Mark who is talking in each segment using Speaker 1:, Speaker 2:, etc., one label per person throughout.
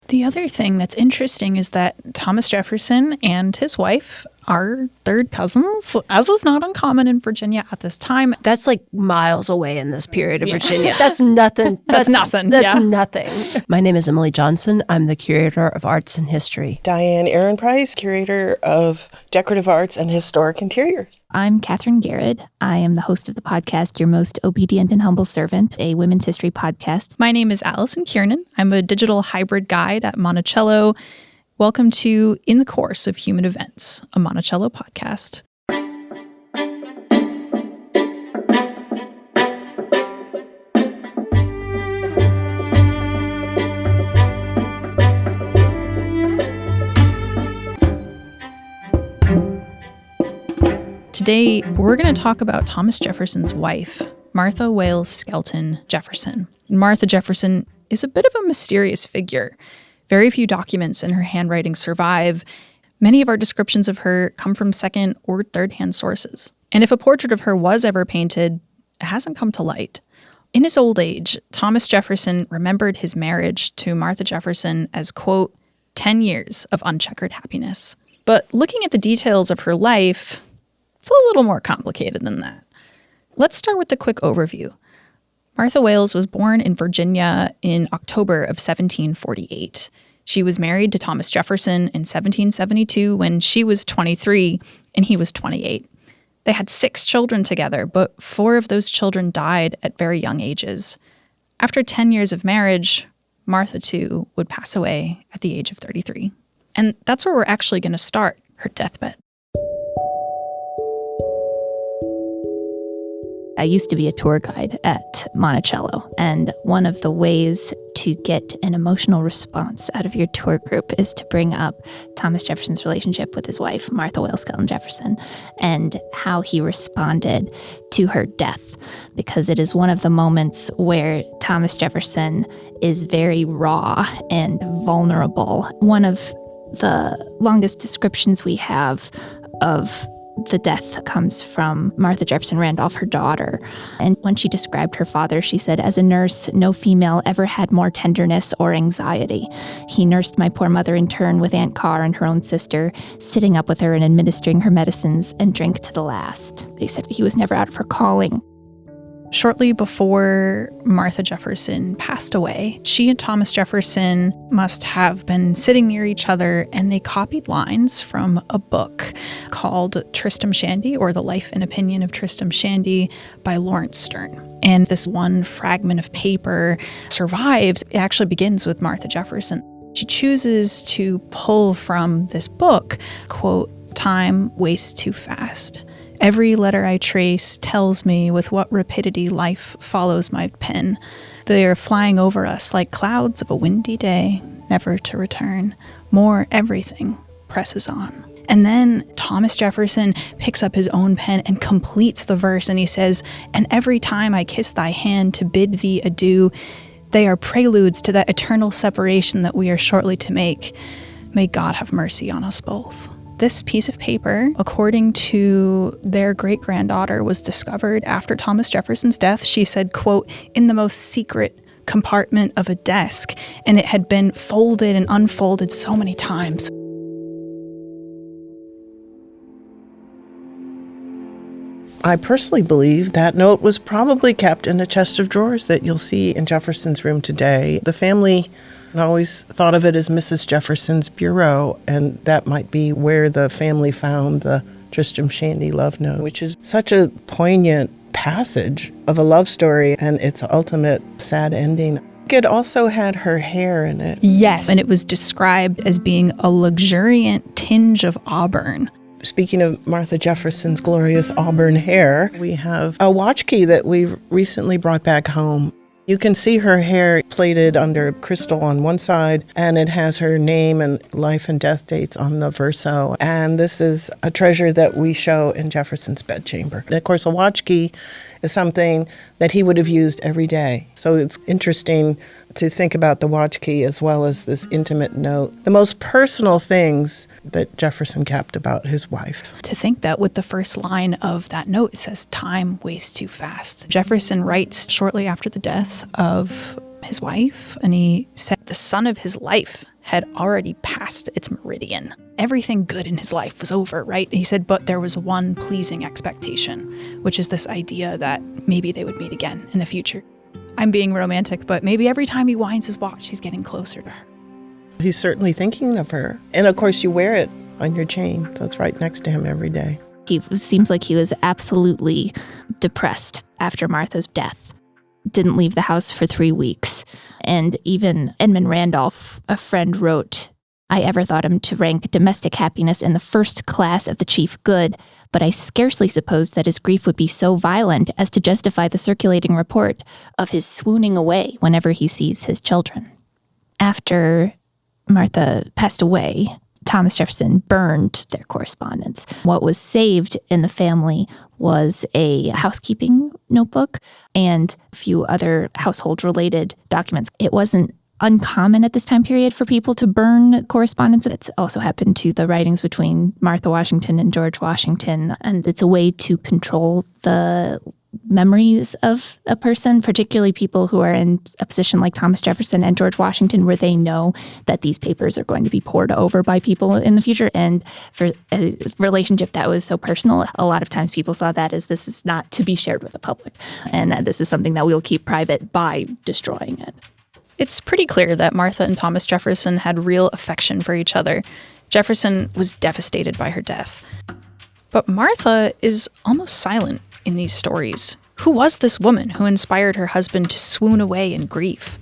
Speaker 1: The other thing that's interesting is that Thomas Jefferson and his wife are third cousins, as was not uncommon in Virginia at this time.
Speaker 2: That's like miles away in this period of Virginia. That's nothing.
Speaker 1: That's nothing.
Speaker 2: That's nothing. My name is Emily Johnson. I'm the curator of arts and history.
Speaker 3: Diane Aaron Price, curator of decorative arts and historic interiors.
Speaker 4: I'm Catherine Garrett. I am the host of the podcast, Your Most Obedient and Humble Servant, a women's history podcast.
Speaker 1: My name is Allison Kiernan. I'm a digital hybrid guide at Monticello. Welcome to In the Course of Human Events, a Monticello podcast. Today, we're going to talk about Thomas Jefferson's wife, Martha Wayles Skelton Jefferson. Martha Jefferson is a bit of a mysterious figure. Very few documents in her handwriting survive. Many of our descriptions of her come from second or third-hand sources. And if a portrait of her was ever painted, it hasn't come to light. In his old age, Thomas Jefferson remembered his marriage to Martha Jefferson as, quote, 10 years of uncheckered happiness. But looking at the details of her life, it's a little more complicated than that. Let's start with the quick overview. Martha Wayles was born in Virginia in October of 1748. She was married to Thomas Jefferson in 1772 when she was 23 and he was 28. They had 6 children together, but 4 of those children died at very young ages. After 10 years of marriage, Martha, too, would pass away at the age of 33. And that's where we're actually going to start, her deathbed.
Speaker 4: I used to be a tour guide at Monticello, and one of the ways to get an emotional response out of your tour group is to bring up Thomas Jefferson's relationship with his wife, Martha Wayles Skelton Jefferson, and how he responded to her death, because it is one of the moments where Thomas Jefferson is very raw and vulnerable. One of the longest descriptions we have of the death comes from Martha Jefferson Randolph, her daughter. And when she described her father, she said, "As a nurse, no female ever had more tenderness or anxiety. He nursed my poor mother in turn with Aunt Carr and her own sister, sitting up with her and administering her medicines and drank to the last." They said he was never out of her calling.
Speaker 1: Shortly before Martha Jefferson passed away, she and Thomas Jefferson must have been sitting near each other, and they copied lines from a book called Tristram Shandy, or The Life and Opinion of Tristram Shandy by Lawrence Sterne. And this one fragment of paper survives. It actually begins with Martha Jefferson. She chooses to pull from this book, quote, "Time wastes too fast. Every letter I trace tells me with what rapidity life follows my pen. They are flying over us like clouds of a windy day, never to return. More everything presses on." And then Thomas Jefferson picks up his own pen and completes the verse, and he says, "And every time I kiss thy hand to bid thee adieu, they are preludes to that eternal separation that we are shortly to make. May God have mercy on us both." This piece of paper, according to their great-granddaughter, was discovered after Thomas Jefferson's death. She said, quote, "in the most secret compartment of a desk," and it had been folded and unfolded so many times.
Speaker 3: I personally believe that note was probably kept in a chest of drawers that you'll see in Jefferson's room today. The family always thought of it as Mrs. Jefferson's bureau, and that might be where the family found the Tristram Shandy love note, which is such a poignant passage of a love story and its ultimate sad ending. It also had her hair in it.
Speaker 1: Yes, and it was described as being a luxuriant tinge of auburn.
Speaker 3: Speaking of Martha Jefferson's glorious auburn hair, we have a watch key that we recently brought back home. You can see her hair plaited under crystal on one side, and it has her name and life and death dates on the verso. And this is a treasure that we show in Jefferson's bedchamber. And of course, a watch key is something that he would have used every day. So it's interesting to think about the watch key as well as this intimate note, the most personal things that Jefferson kept about his wife.
Speaker 1: To think that with the first line of that note, it says, "Time wastes too fast." Jefferson writes shortly after the death of his wife, and he said, "The son of his life had already passed its meridian. Everything good in his life was over, right? He said, but there was one pleasing expectation, which is this idea that maybe they would meet again in the future. I'm being romantic, but maybe every time he winds his watch, he's getting closer to her.
Speaker 3: He's certainly thinking of her. And of course, you wear it on your chain, so it's right next to him every day.
Speaker 4: He seems like he was absolutely depressed after Martha's death. Didn't leave the house for 3 weeks. And even Edmund Randolph, a friend, wrote, "I ever thought him to rank domestic happiness in the first class of the chief good, but I scarcely supposed that his grief would be so violent as to justify the circulating report of his swooning away whenever he sees his children." After Martha passed away, Thomas Jefferson burned their correspondence. What was saved in the family was a housekeeping notebook and a few other household-related documents. It wasn't uncommon at this time period for people to burn correspondence. It's also happened to the writings between Martha Washington and George Washington, and it's a way to control the memories of a person, particularly people who are in a position like Thomas Jefferson and George Washington, where they know that these papers are going to be pored over by people in the future. And for a relationship that was so personal, a lot of times people saw that as this is not to be shared with the public, and that this is something that we'll keep private by destroying it.
Speaker 1: It's pretty clear that Martha and Thomas Jefferson had real affection for each other. Jefferson was devastated by her death. But Martha is almost silent in these stories. Who was this woman who inspired her husband to swoon away in grief?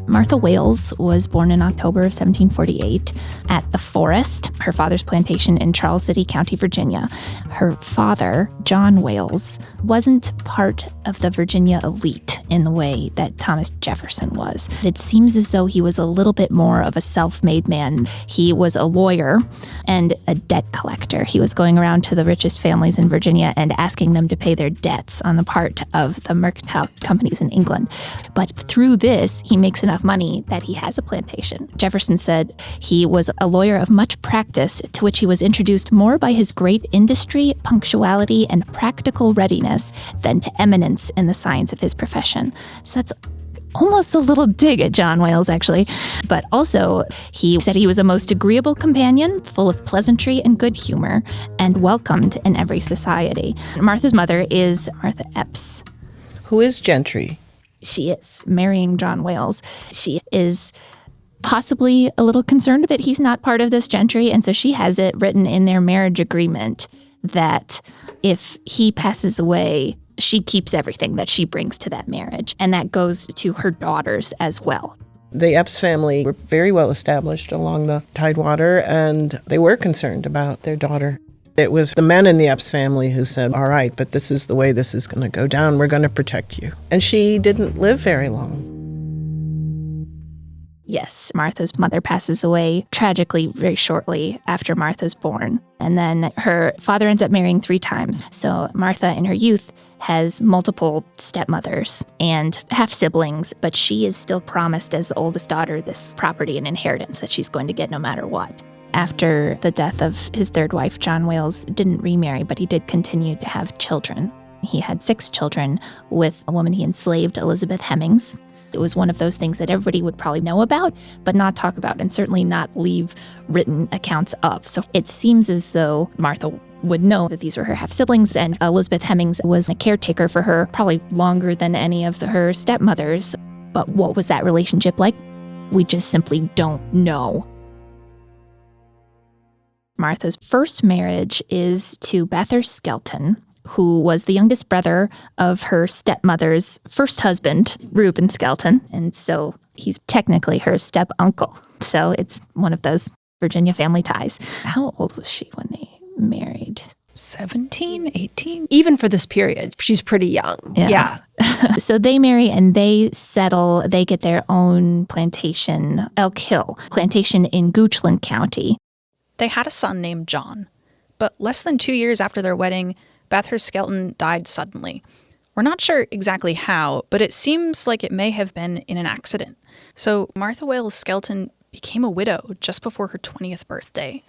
Speaker 4: Martha Wayles was born in October of 1748 at the Forest, her father's plantation in Charles City County, Virginia. Her father, John Wayles, wasn't part of the Virginia elite in the way that Thomas Jefferson was. It seems as though he was a little bit more of a self-made man. He was a lawyer and a debt collector. He was going around to the richest families in Virginia and asking them to pay their debts on the part of the mercantile companies in England. But through this, he makes enough money that he has a plantation. Jefferson said he was a lawyer of much practice, to which he was introduced more by his great industry, punctuality, and practical readiness than to eminence in the science of his profession. So that's almost a little dig at John Wayles, actually. But also, he said he was a most agreeable companion, full of pleasantry and good humor, and welcomed in every society. Martha's mother is Martha Epps.
Speaker 3: Who is Gentry?
Speaker 4: She is marrying John Wayles. She is possibly a little concerned that he's not part of this gentry, and so she has it written in their marriage agreement that if he passes away, she keeps everything that she brings to that marriage, and that goes to her daughters as well.
Speaker 3: The Epps family were very well established along the Tidewater, and they were concerned about their daughter. It was the men in the Epps family who said, all right, but this is the way this is going to go down. We're going to protect you. And she didn't live very long.
Speaker 4: Yes, Martha's mother passes away tragically very shortly after Martha's born. And then her father ends up marrying 3 times. So Martha in her youth has multiple stepmothers and half-siblings, but she is still promised as the oldest daughter this property and inheritance that she's going to get no matter what. After the death of his 3rd wife, John Wayles didn't remarry, but he did continue to have children. He had 6 children with a woman he enslaved, Elizabeth Hemings. It was one of those things that everybody would probably know about, but not talk about, and certainly not leave written accounts of. So it seems as though Martha would know that these were her half-siblings, and Elizabeth Hemings was a caretaker for her probably longer than any of her stepmothers. But what was that relationship like? We just simply don't know. Martha's first marriage is to Bathurst Skelton, who was the youngest brother of her stepmother's first husband, Reuben Skelton. And so he's technically her step-uncle. So it's one of those Virginia family ties. How old was she when they married?
Speaker 1: 17, 18?
Speaker 2: Even for this period, she's pretty young. Yeah.
Speaker 4: So they marry and they settle. They get their own plantation, Elk Hill, plantation in Goochland County.
Speaker 1: They had a son named John, but less than 2 years after their wedding, Bathurst Skelton died suddenly. We're not sure exactly how, but it seems like it may have been in an accident. So Martha Wayles Skelton became a widow just before her 20th birthday.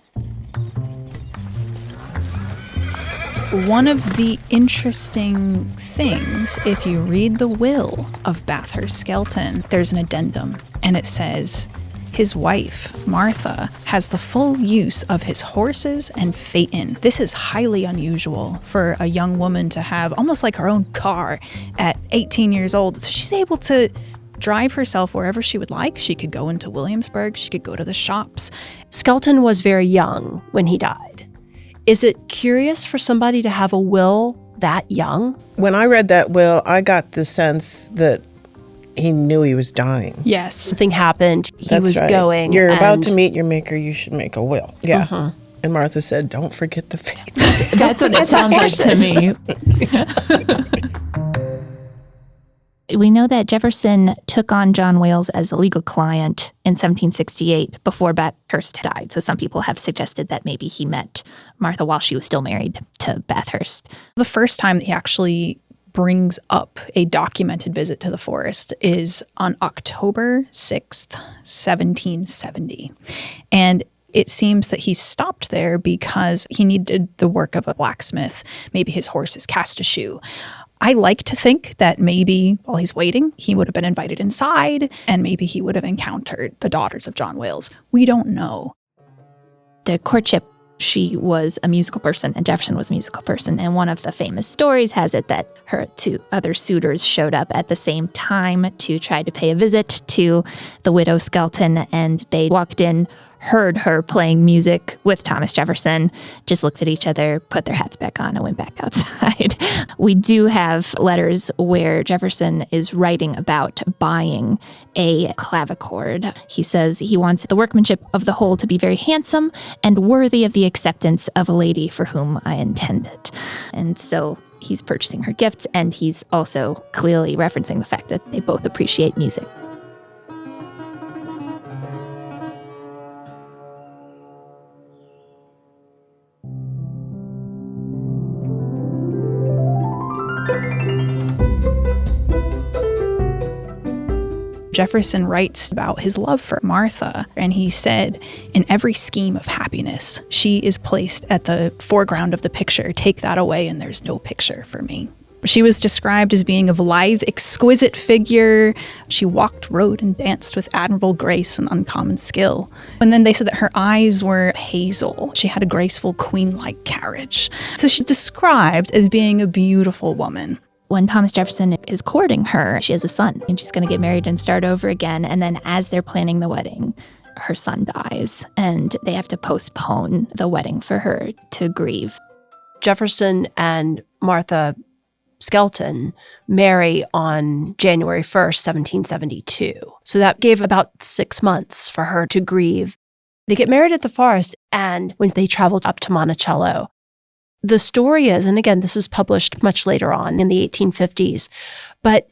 Speaker 1: One of the interesting things, if you read the will of Bathurst Skelton, there's an addendum, and it says, his wife, Martha, has the full use of his horses and phaeton. This is highly unusual for a young woman to have almost like her own car at 18 years old. So she's able to drive herself wherever she would like. She could go into Williamsburg. She could go to the shops.
Speaker 2: Skelton was very young when he died. Is it curious for somebody to have a will that young?
Speaker 3: When I read that will, I got the sense that he knew he was dying.
Speaker 1: Yes.
Speaker 2: Something happened. He
Speaker 3: That's
Speaker 2: was
Speaker 3: right.
Speaker 2: going.
Speaker 3: You're about to meet your maker, you should make a will. Yeah.
Speaker 2: Mhm.
Speaker 3: And Martha said, don't forget the faith.
Speaker 4: That's what it sounds like to me. We know that Jefferson took on John Wayles as a legal client in 1768 before Bathurst died. So some people have suggested that maybe he met Martha while she was still married to Bathurst.
Speaker 1: The first time that he actually brings up a documented visit to the forest is on October 6th, 1770. And it seems that he stopped there because he needed the work of a blacksmith. Maybe his horses cast a shoe. I like to think that maybe while he's waiting, he would have been invited inside and maybe he would have encountered the daughters of John Wayles. We don't know.
Speaker 4: The courtship, she was a musical person and Jefferson was a musical person. And one of the famous stories has it that her two other suitors showed up at the same time to try to pay a visit to the widow Skelton. And they walked in, heard her playing music with Thomas Jefferson, just looked at each other, put their hats back on, and went back outside. We do have letters where Jefferson is writing about buying a clavichord. He says he wants the workmanship of the whole to be very handsome and worthy of the acceptance of a lady for whom I intend it. And so he's purchasing her gifts, and he's also clearly referencing the fact that they both appreciate music.
Speaker 1: Jefferson writes about his love for Martha, and he said, in every scheme of happiness, she is placed at the foreground of the picture. Take that away, and there's no picture for me. She was described as being of lithe, exquisite figure. She walked, rode, and danced with admirable grace and uncommon skill. And then they said that her eyes were hazel. She had a graceful, queen-like carriage. So she's described as being a beautiful woman.
Speaker 4: When Thomas Jefferson is courting her, she has a son, and she's going to get married and start over again. And then as they're planning the wedding, her son dies, and they have to postpone the wedding for her to grieve.
Speaker 2: Jefferson and Martha Skelton marry on January 1st, 1772. So that gave about 6 months for her to grieve. They get married at the forest, and when they traveled up to Monticello, the story is, and again, this is published much later on in the 1850s, but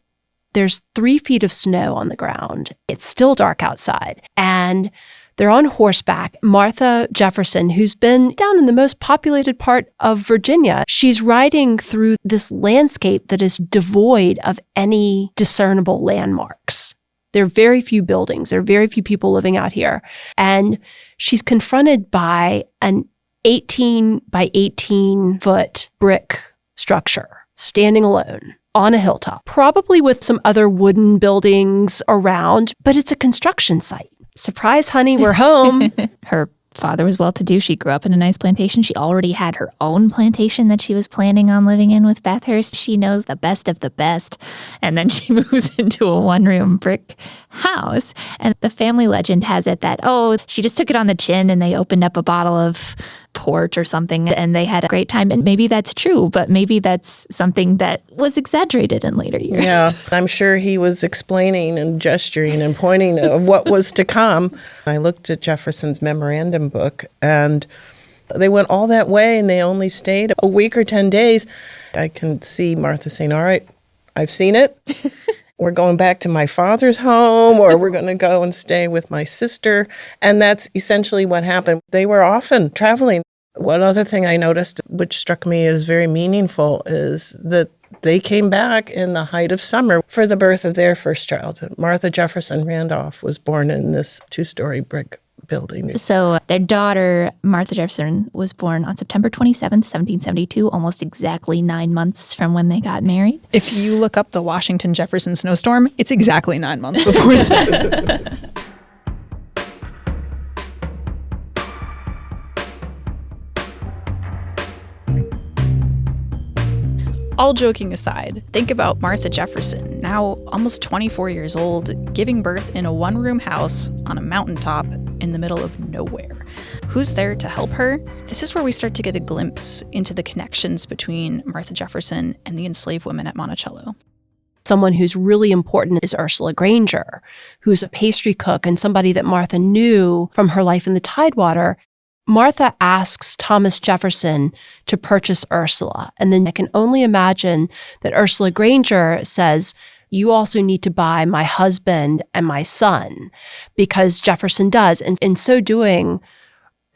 Speaker 2: there's 3 feet of snow on the ground. It's still dark outside, and they're on horseback. Martha Jefferson, who's been down in the most populated part of Virginia, she's riding through this landscape that is devoid of any discernible landmarks. There are very few buildings. There are very few people living out here. And she's confronted by an 18 by 18 foot brick structure standing alone on a hilltop, probably with some other wooden buildings around, but it's a construction site. Surprise, honey, we're home.
Speaker 4: Her father was well-to-do. She grew up in a nice plantation. She already had her own plantation that she was planning on living in with Bathurst. She knows the best of the best. And then she moves into a one-room brick house. And the family legend has it that, she just took it on the chin and they opened up a bottle of port or something and they had a great time. And maybe that's true, but maybe that's something that was exaggerated in later years.
Speaker 3: Yeah, I'm sure he was explaining and gesturing and pointing to what was to come. I looked at Jefferson's memorandum book, and they went all that way and they only stayed a week or 10 days. I can see Martha saying, all right, I've seen it. We're going back to my father's home, or we're going to go and stay with my sister. And that's essentially what happened. They were often traveling. One other thing I noticed, which struck me as very meaningful, is that they came back in the height of summer for the birth of their first child. Martha Jefferson Randolph was born in this 2-story brick building.
Speaker 4: So their daughter, Martha Jefferson, was born on September 27th, 1772, almost exactly 9 months from when they got married.
Speaker 1: If you look up the Washington Jefferson snowstorm, it's exactly 9 months before that. All joking aside, think about Martha Jefferson, now almost 24 years old, giving birth in a one-room house on a mountaintop in the middle of nowhere. Who's there to help her? This is where we start to get a glimpse into the connections between Martha Jefferson and the enslaved women at Monticello.
Speaker 2: Someone who's really important is Ursula Granger, who's a pastry cook and somebody that Martha knew from her life in the Tidewater. Martha asks Thomas Jefferson to purchase Ursula. And then I can only imagine that Ursula Granger says, you also need to buy my husband and my son, because Jefferson does. And in so doing,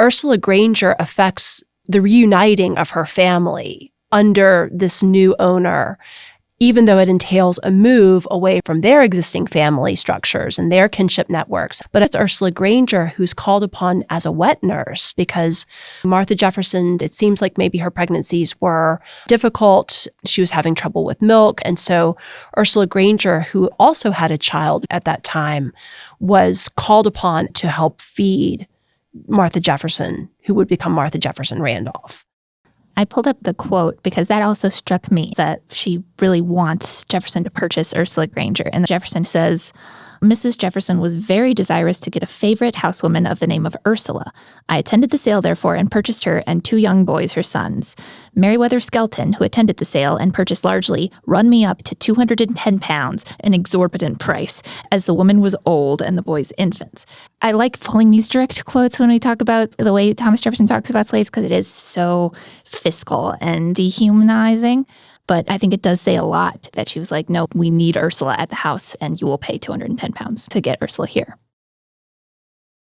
Speaker 2: Ursula Granger affects the reuniting of her family under this new owner, even though it entails a move away from their existing family structures and their kinship networks. But it's Ursula Granger who's called upon as a wet nurse, because Martha Jefferson, it seems like maybe her pregnancies were difficult. She was having trouble with milk. And so Ursula Granger, who also had a child at that time, was called upon to help feed Martha Jefferson, who would become Martha Jefferson Randolph.
Speaker 4: I pulled up the quote because that also struck me, that she really wants Jefferson to purchase Ursula Granger. And Jefferson says, Mrs. Jefferson was very desirous to get a favorite housewoman of the name of Ursula. I attended the sale, therefore, and purchased her and 2 young boys, her sons. Meriwether Skelton, who attended the sale and purchased largely, run me up to £210, an exorbitant price, as the woman was old and the boys infants. I like pulling these direct quotes when we talk about the way Thomas Jefferson talks about slaves, because it is so fiscal and dehumanizing. But I think it does say a lot that she was like, no, we need Ursula at the house, and you will pay £210 to get Ursula here.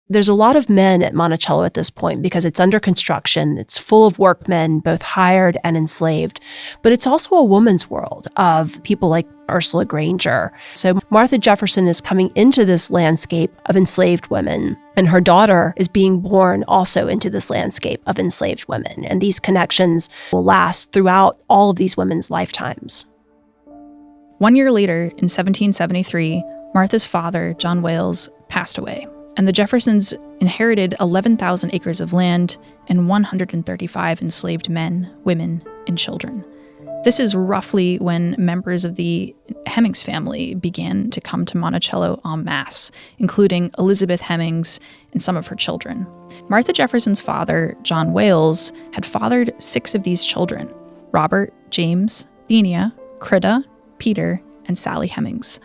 Speaker 2: There's a lot of men at Monticello at this point because it's under construction. It's full of workmen, both hired and enslaved. But it's also a woman's world of people like Ursula Granger. So Martha Jefferson is coming into this landscape of enslaved women, and her daughter is being born also into this landscape of enslaved women. And these connections will last throughout all of these women's lifetimes.
Speaker 1: 1 year later, in 1773, Martha's father, John Wayles, passed away, and the Jeffersons inherited 11,000 acres of land and 135 enslaved men, women, and children. This is roughly when members of the Hemings family began to come to Monticello en masse, including Elizabeth Hemings and some of her children. Martha Jefferson's father, John Wayles, had fathered 6 of these children: Robert, James, Thenia, Crida, Peter, and Sally Hemings.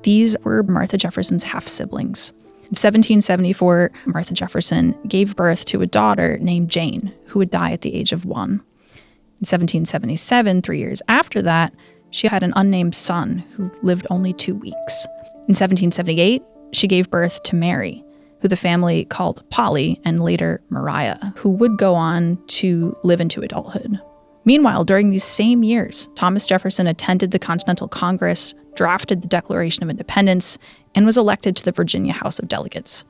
Speaker 1: These were Martha Jefferson's half-siblings. In 1774, Martha Jefferson gave birth to a daughter named Jane, who would die at the age of 1. In 1777, 3 years after that, she had an unnamed son who lived only 2 weeks. In 1778, she gave birth to Mary, who the family called Polly and later Mariah, who would go on to live into adulthood. Meanwhile, during these same years, Thomas Jefferson attended the Continental Congress, drafted the Declaration of Independence, and was elected to the Virginia House of Delegates.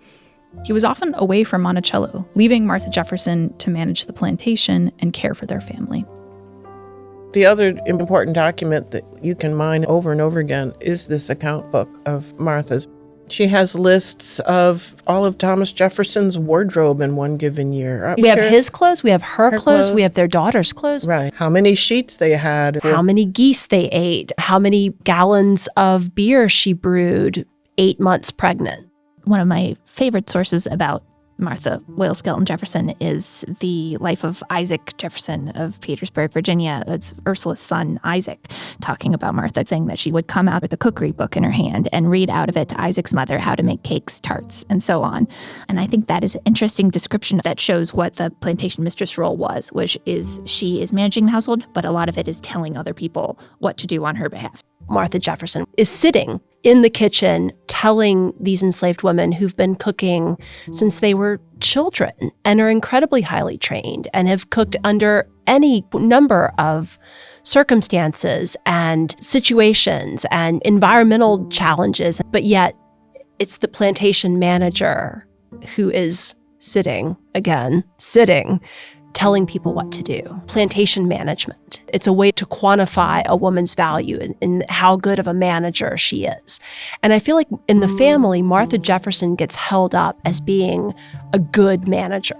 Speaker 1: He was often away from Monticello, leaving Martha Jefferson to manage the plantation and care for their family.
Speaker 3: The other important document that you can mine over and over again is this account book of Martha's. She has lists of all of Thomas Jefferson's wardrobe in one given year.
Speaker 2: We have his clothes, we have her clothes, we have their daughter's clothes.
Speaker 3: Right. How many sheets they had.
Speaker 2: How many geese they ate. How many gallons of beer she brewed 8 months pregnant.
Speaker 4: One of my favorite sources about Martha Wayles Skelton Jefferson is the life of Isaac Jefferson of Petersburg, Virginia. It's Ursula's son, Isaac, talking about Martha, saying that she would come out with a cookery book in her hand and read out of it to Isaac's mother how to make cakes, tarts, and so on. And I think that is an interesting description that shows what the plantation mistress role was, which is she is managing the household, but a lot of it is telling other people what to do on her behalf.
Speaker 2: Martha Jefferson is sitting in the kitchen telling these enslaved women who've been cooking since they were children and are incredibly highly trained and have cooked under any number of circumstances and situations and environmental challenges. But yet it's the plantation manager who is sitting, telling people what to do. Plantation management. It's a way to quantify a woman's value in how good of a manager she is. And I feel like in the family, Martha Jefferson gets held up as being a good manager.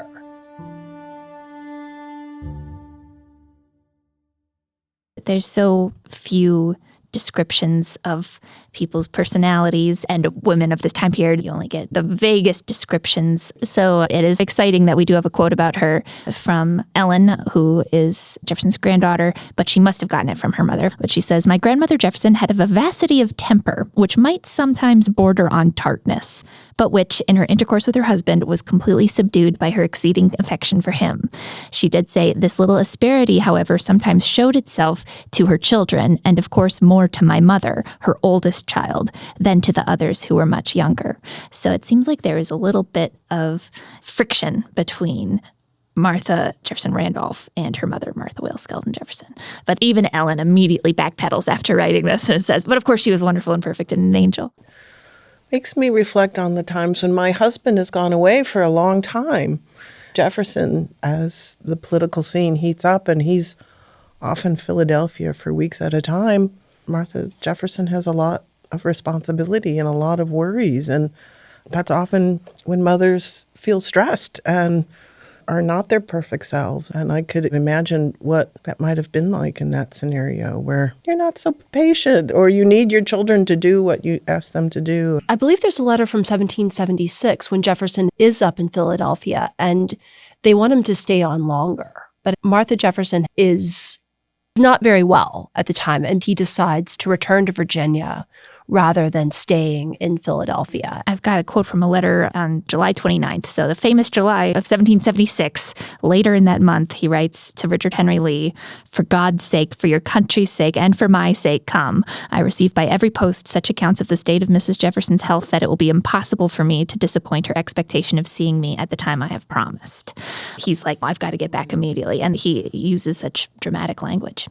Speaker 4: There's so few descriptions of people's personalities and women of this time period. You only get the vaguest descriptions. So it is exciting that we do have a quote about her from Ellen, who is Jefferson's granddaughter, but she must have gotten it from her mother. But she says, "My grandmother Jefferson had a vivacity of temper, which might sometimes border on tartness, but which, in her intercourse with her husband, was completely subdued by her exceeding affection for him. She did say, this little asperity, however, sometimes showed itself to her children, and of course more to my mother, her oldest child, than to the others who were much younger." So it seems like there is a little bit of friction between Martha Jefferson Randolph and her mother, Martha Wayles Skelton Jefferson. But even Ellen immediately backpedals after writing this and says, but of course she was wonderful and perfect and an angel.
Speaker 3: Makes me reflect on the times when my husband has gone away for a long time. Jefferson, as the political scene heats up and he's off in Philadelphia for weeks at a time, Martha Jefferson has a lot of responsibility and a lot of worries. And that's often when mothers feel stressed and are not their perfect selves. And I could imagine what that might have been like in that scenario where you're not so patient or you need your children to do what you ask them to do.
Speaker 2: I believe there's a letter from 1776 when Jefferson is up in Philadelphia and they want him to stay on longer. But Martha Jefferson is not very well at the time, and he decides to return to Virginia rather than staying in Philadelphia.
Speaker 4: I've got a quote from a letter on July 29th. So the famous July of 1776, later in that month, he writes to Richard Henry Lee, "For God's sake, for your country's sake, and for my sake, come. I receive by every post such accounts of the state of Mrs. Jefferson's health that it will be impossible for me to disappoint her expectation of seeing me at the time I have promised." He's like, I've got to get back immediately. And he uses such dramatic language.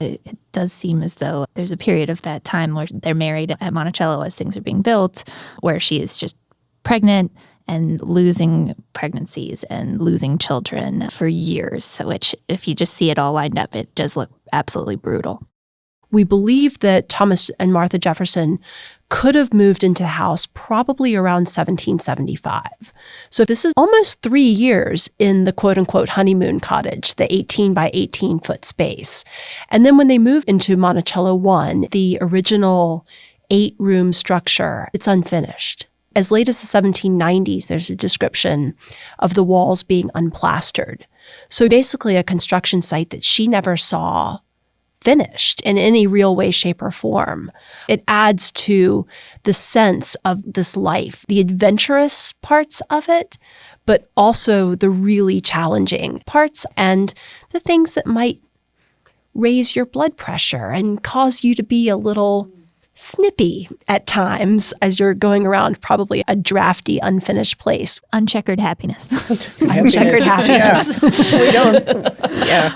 Speaker 4: It does seem as though there's a period of that time where they're married at Monticello as things are being built, where she is just pregnant and losing pregnancies and losing children for years, which if you just see it all lined up, it does look absolutely brutal.
Speaker 2: We believe that Thomas and Martha Jefferson could have moved into the house probably around 1775. So this is almost 3 years in the quote-unquote honeymoon cottage, the 18 by 18 foot space. And then when they move into Monticello 1, the original 8-room structure, it's unfinished. As late as the 1790s, there's a description of the walls being unplastered. So basically a construction site that she never saw finished in any real way, shape, or form. It adds to the sense of this life, the adventurous parts of it, but also the really challenging parts and the things that might raise your blood pressure and cause you to be a little snippy at times as you're going around probably a drafty, unfinished place.
Speaker 4: Uncheckered happiness.
Speaker 2: Uncheckered happiness.
Speaker 3: Yeah. We don't, yeah.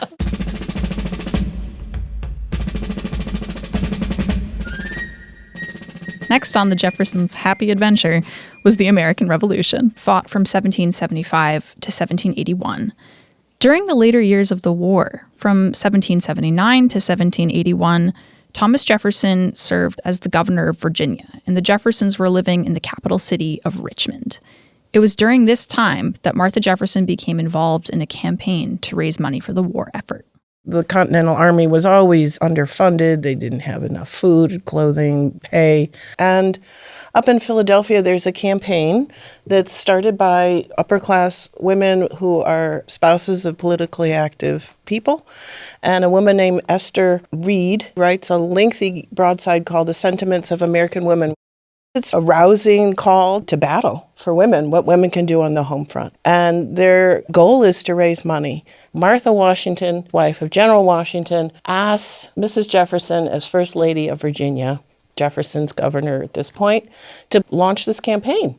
Speaker 1: Next on the Jeffersons' happy adventure was the American Revolution, fought from 1775 to 1781. During the later years of the war, from 1779 to 1781, Thomas Jefferson served as the governor of Virginia, and the Jeffersons were living in the capital city of Richmond. It was during this time that Martha Jefferson became involved in a campaign to raise money for the war effort.
Speaker 3: The Continental Army was always underfunded. They didn't have enough food, clothing, pay. And up in Philadelphia, there's a campaign that's started by upper-class women who are spouses of politically active people. And a woman named Esther Reed writes a lengthy broadside called The Sentiments of American Women. It's a rousing call to battle for women, what women can do on the home front. And their goal is to raise money. Martha Washington, wife of General Washington, asks Mrs. Jefferson, as First Lady of Virginia, Jefferson's governor at this point, to launch this campaign.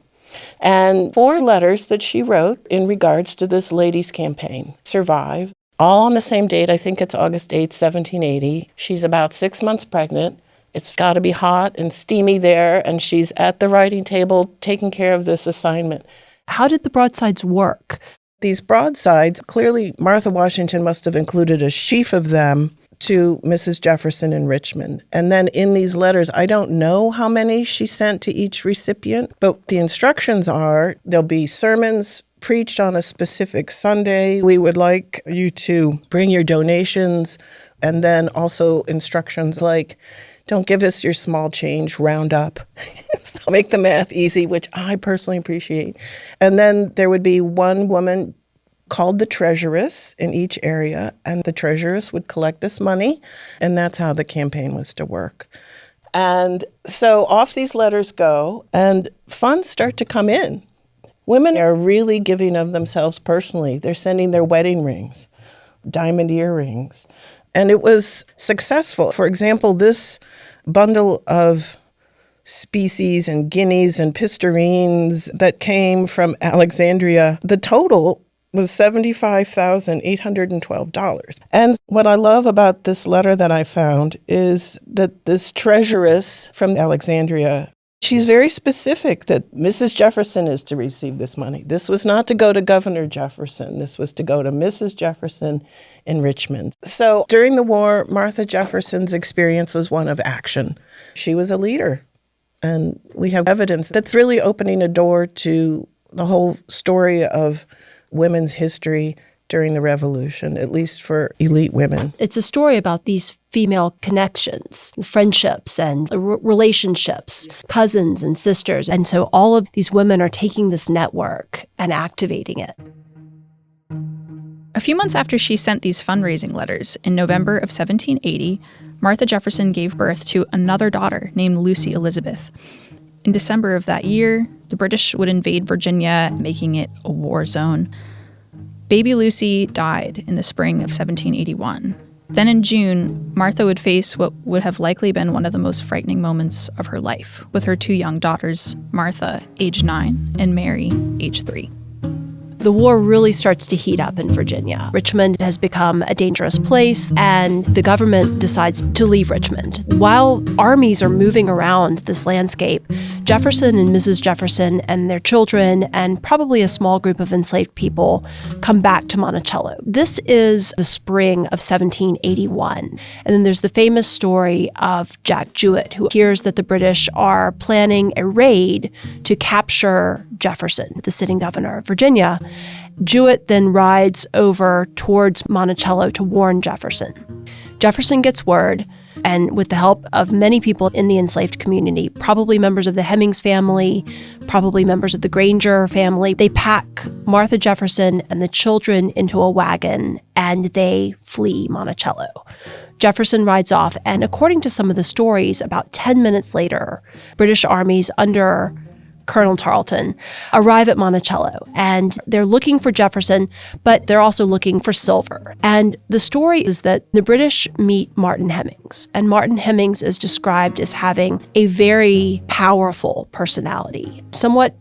Speaker 3: And 4 letters that she wrote in regards to this ladies' campaign survive, all on the same date. I think it's August 8th, 1780. She's about 6 months pregnant. It's got to be hot and steamy there, and she's at the writing table taking care of this assignment.
Speaker 2: How did the broadsides work?
Speaker 3: These broadsides, clearly Martha Washington must have included a sheaf of them to Mrs. Jefferson in Richmond. And then in these letters, I don't know how many she sent to each recipient, but the instructions are there'll be sermons preached on a specific Sunday. We would like you to bring your donations, and then also instructions like, don't give us your small change, round up. So make the math easy, which I personally appreciate. And then there would be one woman called the treasuress in each area, and the treasuress would collect this money, and that's how the campaign was to work. And so off these letters go, and funds start to come in. Women are really giving of themselves personally. They're sending their wedding rings, diamond earrings. And it was successful. For example, this bundle of species and guineas and pistarines that came from Alexandria, the total was $75,812. And what I love about this letter that I found is that this treasuress from Alexandria, she's very specific that Mrs. Jefferson is to receive this money. This was not to go to Governor Jefferson. This was to go to Mrs. Jefferson in Richmond. So during the war, Martha Jefferson's experience was one of action. She was a leader. And we have evidence that's really opening a door to the whole story of women's history during the Revolution, at least for elite women.
Speaker 2: It's a story about these female connections, friendships, and relationships, cousins and sisters. And so all of these women are taking this network and activating it.
Speaker 1: A few months after she sent these fundraising letters, in November of 1780, Martha Jefferson gave birth to another daughter named Lucy Elizabeth. In December of that year, the British would invade Virginia, making it a war zone. Baby Lucy died in the spring of 1781. Then in June, Martha would face what would have likely been one of the most frightening moments of her life, with her two young daughters, Martha, age 9, and Mary, age 3.
Speaker 2: The war really starts to heat up in Virginia. Richmond has become a dangerous place, and the government decides to leave Richmond. While armies are moving around this landscape, Jefferson and Mrs. Jefferson and their children, and probably a small group of enslaved people, come back to Monticello. This is the spring of 1781. And then there's the famous story of Jack Jewett, who hears that the British are planning a raid to capture Jefferson, the sitting governor of Virginia. Jewett then rides over towards Monticello to warn Jefferson. Jefferson gets word, and with the help of many people in the enslaved community, probably members of the Hemmings family, probably members of the Granger family, they pack Martha Jefferson and the children into a wagon, and they flee Monticello. Jefferson rides off, and according to some of the stories, about 10 minutes later, British armies under Colonel Tarleton arrive at Monticello, and they're looking for Jefferson, but they're also looking for silver. And the story is that the British meet Martin Hemmings, and Martin Hemmings is described as having a very powerful personality, somewhat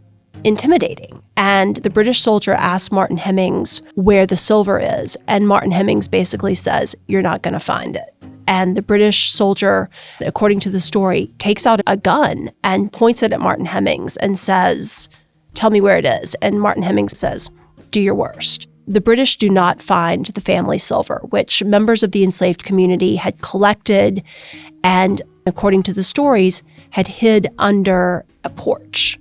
Speaker 2: intimidating. And the British soldier asks Martin Hemmings where the silver is, and Martin Hemmings basically says, "You're not going to find it." And the British soldier, according to the story, takes out a gun and points it at Martin Hemmings and says, "Tell me where it is." And Martin Hemmings says, "Do your worst." The British do not find the family silver, which members of the enslaved community had collected and, according to the stories, had hid under a porch.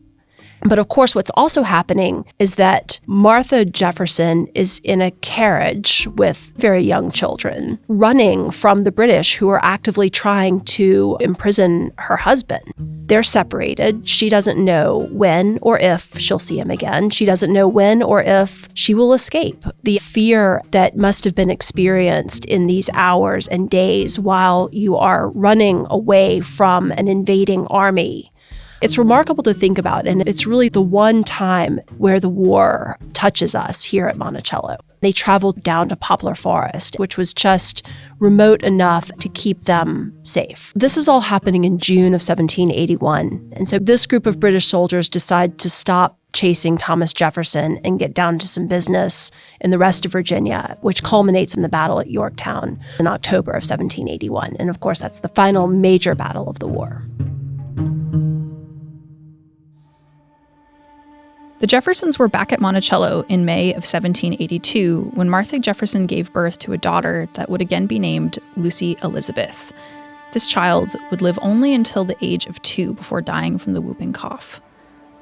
Speaker 2: But of course, what's also happening is that Martha Jefferson is in a carriage with very young children, running from the British who are actively trying to imprison her husband. They're separated. She doesn't know when or if she'll see him again. She doesn't know when or if she will escape. The fear that must have been experienced in these hours and days while you are running away from an invading army. It's remarkable to think about, and it's really the one time where the war touches us here at Monticello. They traveled down to Poplar Forest, which was just remote enough to keep them safe. This is all happening in June of 1781. And so this group of British soldiers decide to stop chasing Thomas Jefferson and get down to some business in the rest of Virginia, which culminates in the battle at Yorktown in October of 1781. And of course, that's the final major battle of the war.
Speaker 1: The Jeffersons were back at Monticello in May of 1782 when Martha Jefferson gave birth to a daughter that would again be named Lucy Elizabeth. This child would live only until the age of 2 before dying from the whooping cough.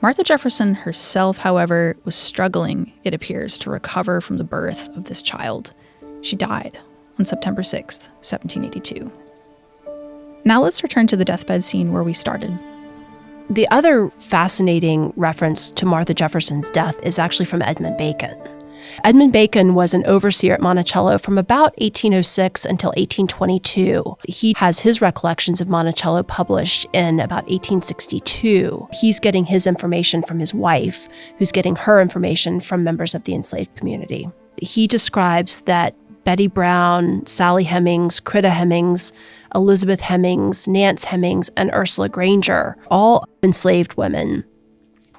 Speaker 1: Martha Jefferson herself, however, was struggling, it appears, to recover from the birth of this child. She died on September 6th, 1782. Now let's return to the deathbed scene where we started.
Speaker 2: The other fascinating reference to Martha Jefferson's death is actually from Edmund Bacon. Edmund Bacon was an overseer at Monticello from about 1806 until 1822. He has his recollections of Monticello published in about 1862. He's getting his information from his wife, who's getting her information from members of the enslaved community. He describes that Betty Brown, Sally Hemings, Critta Hemings, Elizabeth Hemings, Nance Hemings, and Ursula Granger, all enslaved women,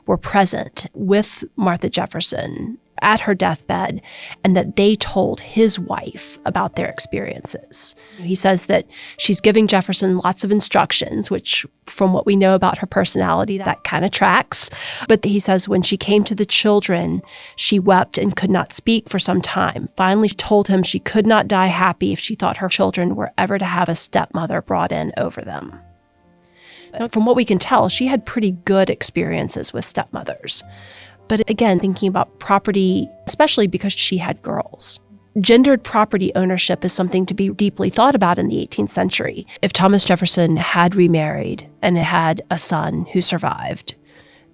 Speaker 2: were present with Martha Jefferson at her deathbed, and that they told his wife about their experiences. He says that she's giving Jefferson lots of instructions, which from what we know about her personality, that kind of tracks. But he says when she came to the children, she wept and could not speak for some time. Finally, she told him she could not die happy if she thought her children were ever to have a stepmother brought in over them. Now, from what we can tell, she had pretty good experiences with stepmothers. But again, thinking about property, especially because she had girls. Gendered property ownership is something to be deeply thought about in the 18th century. If Thomas Jefferson had remarried and had a son who survived,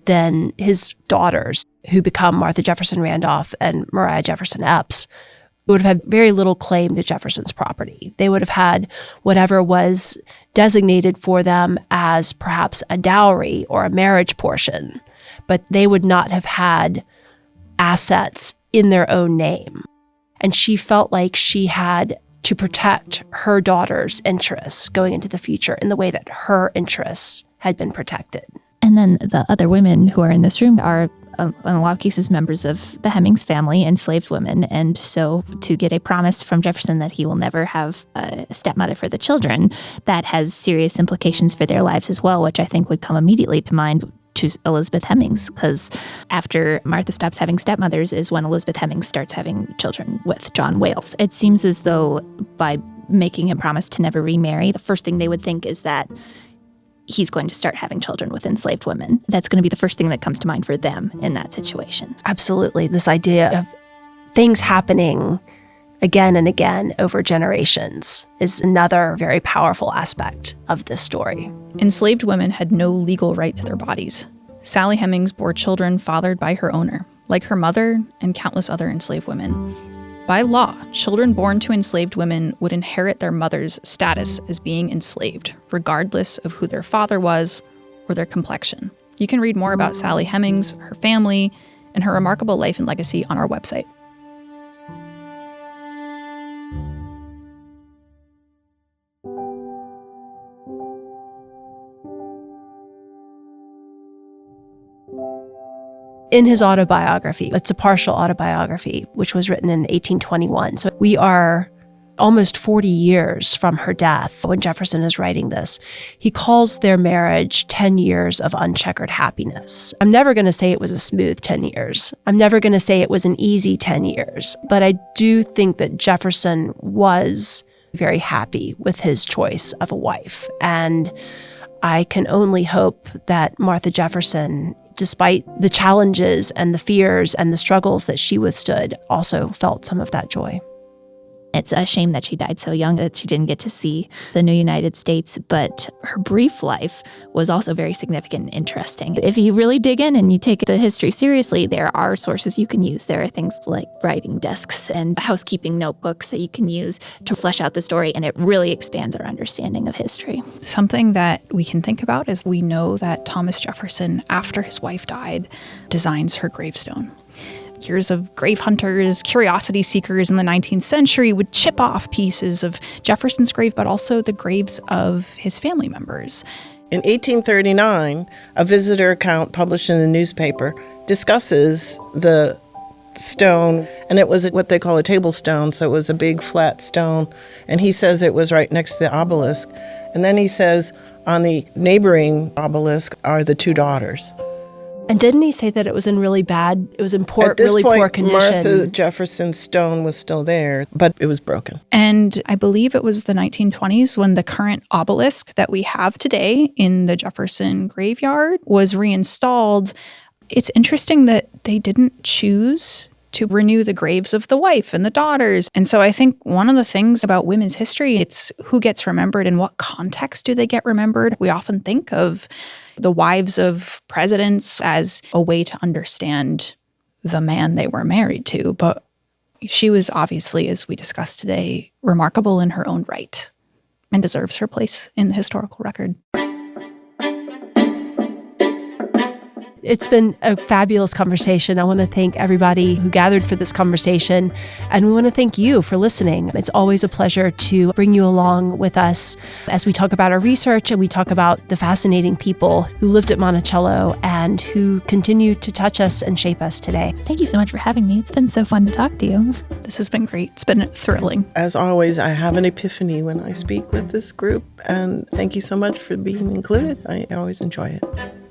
Speaker 2: then his daughters, who become Martha Jefferson Randolph and Maria Jefferson Epps, would have had very little claim to Jefferson's property. They would have had whatever was designated for them as perhaps a dowry or a marriage portion, but they would not have had assets in their own name. And she felt like she had to protect her daughter's interests going into the future in the way that her interests had been protected.
Speaker 4: And then the other women who are in this room are, in a lot of cases, members of the Hemings family, enslaved women. And so to get a promise from Jefferson that he will never have a stepmother for the children, that has serious implications for their lives as well, which I think would come immediately to mind to Elizabeth Hemings, because after Martha stops having stepmothers is when Elizabeth Hemings starts having children with John Wayles. It seems as though by making him promise to never remarry, the first thing they would think is that he's going to start having children with enslaved women. That's going to be the first thing that comes to mind for them in that situation.
Speaker 2: Absolutely. This idea of things happening again and again over generations is another very powerful aspect of this story.
Speaker 1: Enslaved women had no legal right to their bodies. Sally Hemings bore children fathered by her owner, like her mother and countless other enslaved women. By law, children born to enslaved women would inherit their mother's status as being enslaved, regardless of who their father was or their complexion. You can read more about Sally Hemings, her family, and her remarkable life and legacy on our website.
Speaker 2: In his autobiography, it's a partial autobiography, which was written in 1821. So we are almost 40 years from her death when Jefferson is writing this. He calls their marriage 10 years of uncheckered happiness. I'm never going to say it was a smooth 10 years. I'm never going to say it was an easy 10 years. But I do think that Jefferson was very happy with his choice of a wife. And I can only hope that Martha Jefferson, despite the challenges and the fears and the struggles that she withstood, also felt some of that joy.
Speaker 4: It's a shame that she died so young, that she didn't get to see the new United States, but her brief life was also very significant and interesting. If you really dig in and you take the history seriously, there are sources you can use. There are things like writing desks and housekeeping notebooks that you can use to flesh out the story, and it really expands our understanding of history.
Speaker 1: Something that we can think about is we know that Thomas Jefferson, after his wife died, designs her gravestone. Years of grave hunters, curiosity seekers in the 19th century would chip off pieces of Jefferson's grave, but also the graves of his family members.
Speaker 3: In 1839, a visitor account published in the newspaper discusses the stone, and it was what they call a table stone, so it was a big flat stone, and he says it was right next to the obelisk. And then he says on the neighboring obelisk are the two daughters.
Speaker 2: And didn't he say that it was in really bad, it was in poor,
Speaker 3: At this
Speaker 2: really
Speaker 3: point,
Speaker 2: poor condition?
Speaker 3: Martha Jefferson's stone was still there, but it was broken.
Speaker 1: And I believe it was the 1920s when the current obelisk that we have today in the Jefferson graveyard was reinstalled. It's interesting that they didn't choose to renew the graves of the wife and the daughters. And so I think one of the things about women's history, it's who gets remembered and what context do they get remembered. We often think of the wives of presidents as a way to understand the man they were married to. But she was obviously, as we discussed today, remarkable in her own right and deserves her place in the historical record.
Speaker 2: It's been a fabulous conversation. I want to thank everybody who gathered for this conversation, and we want to thank you for listening. It's always a pleasure to bring you along with us as we talk about our research and we talk about the fascinating people who lived at Monticello and who continue to touch us and shape us today.
Speaker 4: Thank you so much for having me. It's been so fun to talk to you.
Speaker 1: This has been great. It's been thrilling.
Speaker 3: As always, I have an epiphany when I speak with this group, and thank you so much for being included. I always enjoy it.